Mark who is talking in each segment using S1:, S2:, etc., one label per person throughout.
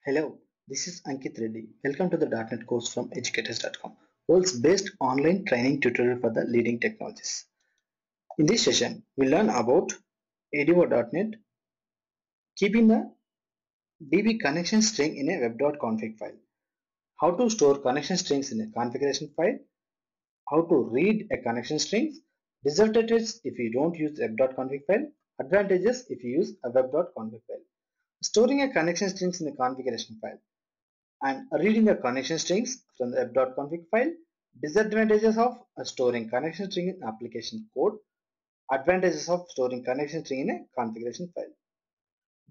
S1: Hello, this is Ankit Reddy. Welcome to the .NET course from educators.com, world's best online training tutorial for the leading technologies. In this session, we learn about ADO.NET, keeping the DB connection string in a web.config file, how to store connection strings in a configuration file, how to read a connection string, disadvantages if you don't use web.config file, advantages if you use a web.config file. Storing a connection strings in a configuration file and reading the connection strings from the web.config file, disadvantages of storing connection string in application code, advantages of storing connection string in a configuration file.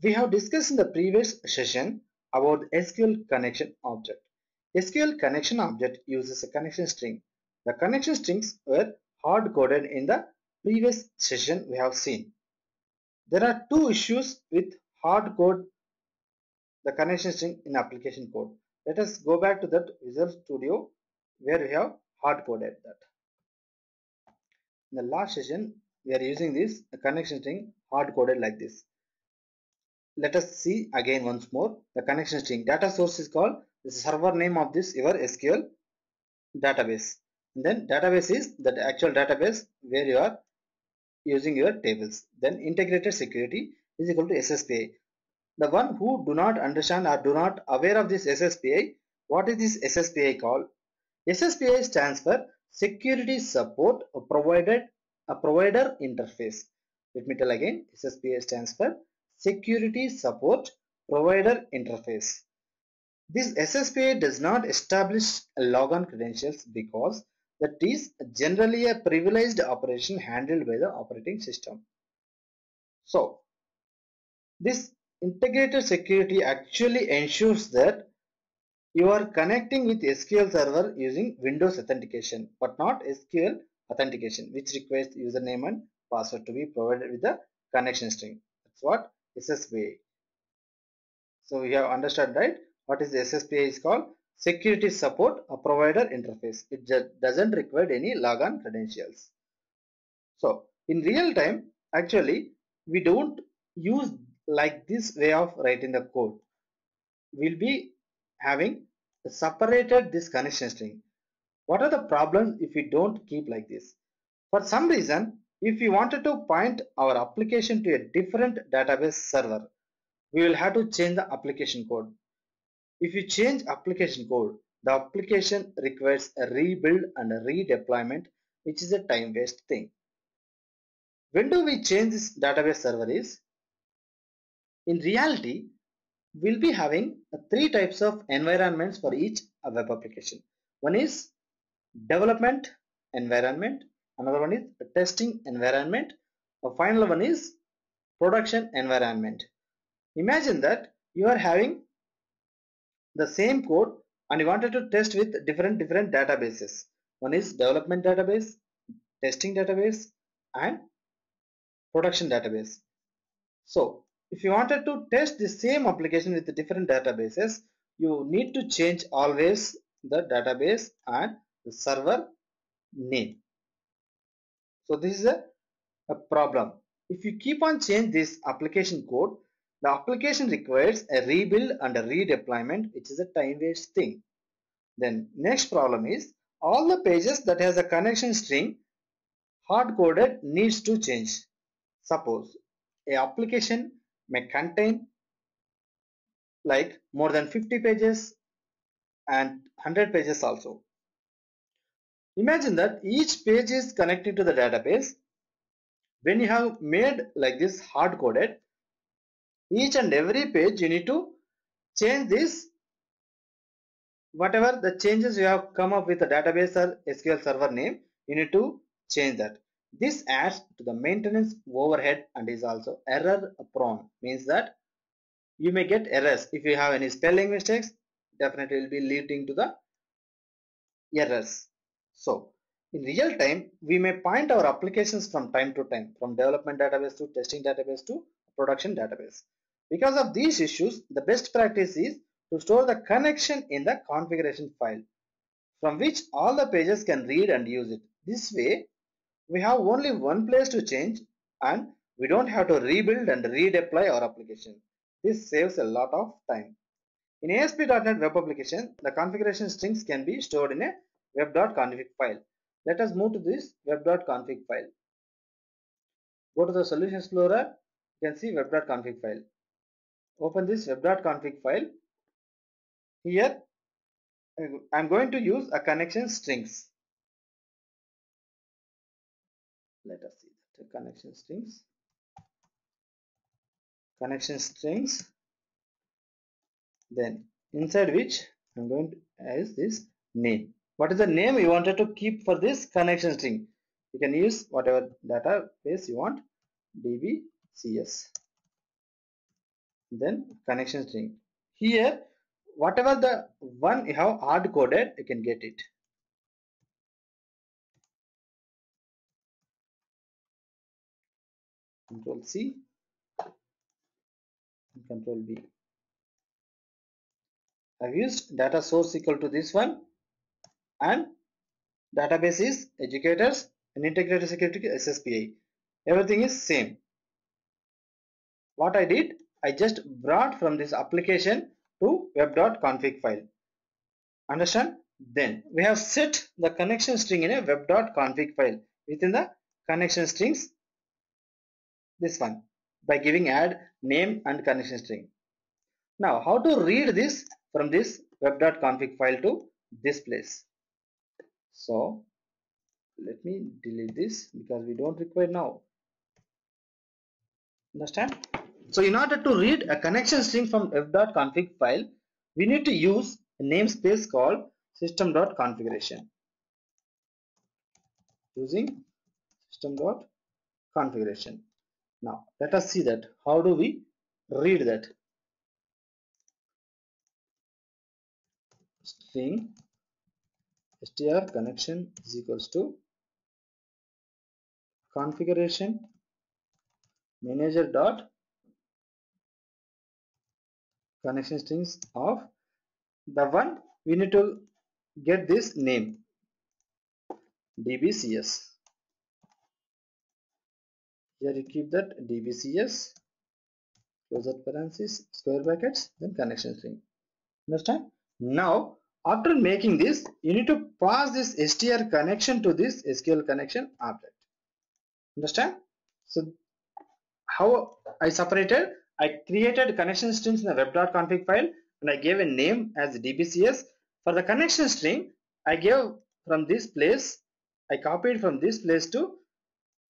S1: We have discussed in the previous session about SQL connection object. SQL connection object uses a connection string. The connection strings were hard coded in the previous session we have seen. There are two issues with hard code the connection string in application code. Let us go back to that Visual Studio where we have hard coded that. In the last session, we are using this connection string hard coded like this. Let us see again once more. The connection string data source is called the server name of this your SQL database. And then database is the actual database where you are using your tables. Then integrated security is equal to SSPI. The one who do not understand or do not aware of this SSPI, what is this SSPI called? SSPI stands for Security Support Provided a Provider Interface. Let me tell again, SSPI stands for Security Support Provider Interface. This SSPI does not establish logon credentials because that is generally a privileged operation handled by the operating system. So, this integrated security actually ensures that you are connecting with SQL Server using Windows authentication, but not SQL authentication, which requires username and password to be provided with the connection string. That's what SSPI. So we have understood, right? What is the SSPI is called? Security Support Provider Interface. It doesn't require any logon credentials. So in real time, actually, we don't use like this way of writing the code. We'll be having separated this connection string. What are the problems if we don't keep like this? For some reason, if we wanted to point our application to a different database server, we will have to change the application code. If you change application code, the application requires a rebuild and a redeployment, which is a time waste thing. When do we change this database server is? In reality, we'll be having three types of environments for each web application. One is development environment, another one is testing environment, the final one is production environment. Imagine that you are having the same code and you wanted to test with different databases. One is development database, testing database, and production database. So if you wanted to test the same application with the different databases, you need to change always the database and the server name. So this is a problem. If you keep on change this application code, the application requires a rebuild and a redeployment, which is a time waste thing. Then next problem is all the pages that has a connection string hard coded needs to change. Suppose a application may contain like more than 50 pages and 100 pages also. Imagine that each page is connected to the database. When you have made like this hard coded, each and every page you need to change this, whatever the changes you have come up with the database or SQL server name, you need to change that. This adds to the maintenance overhead and is also error prone, means that you may get errors. If you have any spelling mistakes, definitely will be leading to the errors. So in real time, we may point our applications from time to time, from development database to testing database to production database. Because of these issues, the best practice is to store the connection in the configuration file, from which all the pages can read and use it. This way, we have only one place to change and we don't have to rebuild and redeploy our application. This saves a lot of time. In ASP.NET Web application, the configuration strings can be stored in a web.config file. Let us move to this web.config file. Go to the Solution Explorer, you can see web.config file. Open this web.config file. Here, I am going to use a connection strings. Let us see that connection strings. Then inside which I'm going to use this name. What is the name you wanted to keep for this connection string? You can use whatever database you want, DBCS. Then connection string. Here, whatever the one you have hard coded, you can get it. Control C and Control V. I've used data source equal to this one, and database is educators and integrated security SSPI. Everything is same. What I did, I just brought from this application to web.config file. Understand? Then we have set the connection string in a web.config file within the connection strings, this one, by giving add name and connection string. Now how to read this from this web.config file to this place? So let me delete this because we don't require now. Understand? So in order to read a connection string from web.config file, we need to use a namespace called system.configuration. Using system.configuration. Now let us see that how do we read that string str connection is equals to configuration manager dot connection strings of the one we need to get this name DBCS. Here you keep that DBCS, close that parenthesis, square brackets, then connection string. Understand? Now after making this, you need to pass this str connection to this SQL connection object. Understand? So how I separated, I created connection strings in the web.config file and I gave a name as DBCS. For the connection string, I gave from this place, I copied from this place to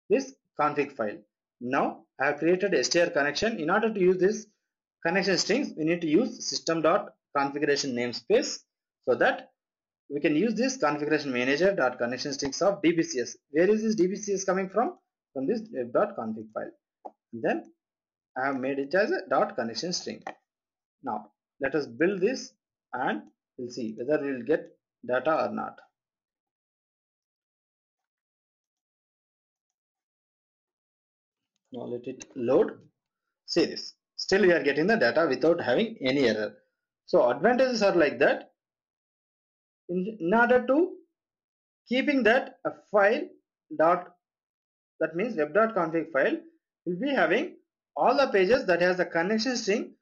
S1: this config file. Now I have created a str connection. In order to use this connection strings, we need to use system.configuration namespace, so that we can use this configuration manager.connection strings of DBCS. Where is this DBCS coming from? From this web.config file. And then I have made it as a dot connection string. Now let us build this and we'll see whether we will get data or not. Now let it load. See this. Still we are getting the data without having any error. So advantages are like that. In order to keeping that a file dot, that means web.config file will be having all the pages that has the connection string,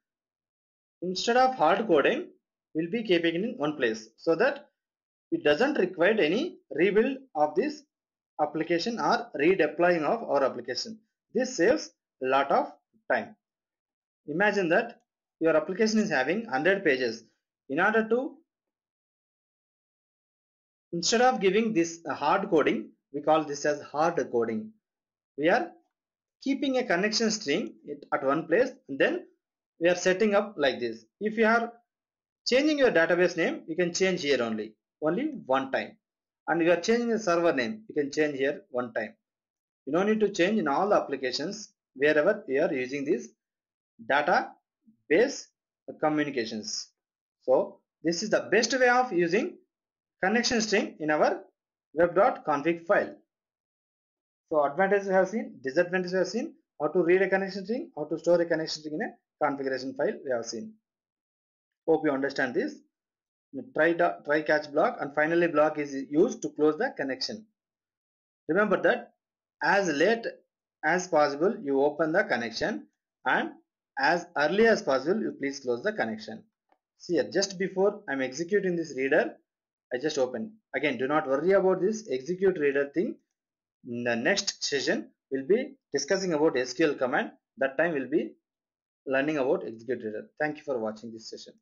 S1: instead of hard coding will be keeping it in one place, so that it doesn't require any rebuild of this application or redeploying of our application. This saves a lot of time. Imagine that your application is having 100 pages. In order to, instead of giving this hard coding, we call this as hard coding. We are keeping a connection string at one place, and then we are setting up like this. If you are changing your database name, you can change here only one time, and you are changing the server name, you can change here one time. You don't need to change in all the applications wherever you are using this database communications. So this is the best way of using connection string in our web.config file. So advantages we have seen, disadvantages we have seen, how to read a connection string, how to store a connection string in a configuration file we have seen. Hope you understand this. Try catch block, and finally block is used to close the connection. Remember that as late as possible you open the connection, and as early as possible you please close the connection. See here, just before I'm executing this reader, I just open. Again, do not worry about this execute reader thing. In the next session, we'll be discussing about SQL command. That time we'll be learning about execute reader. Thank you for watching this session.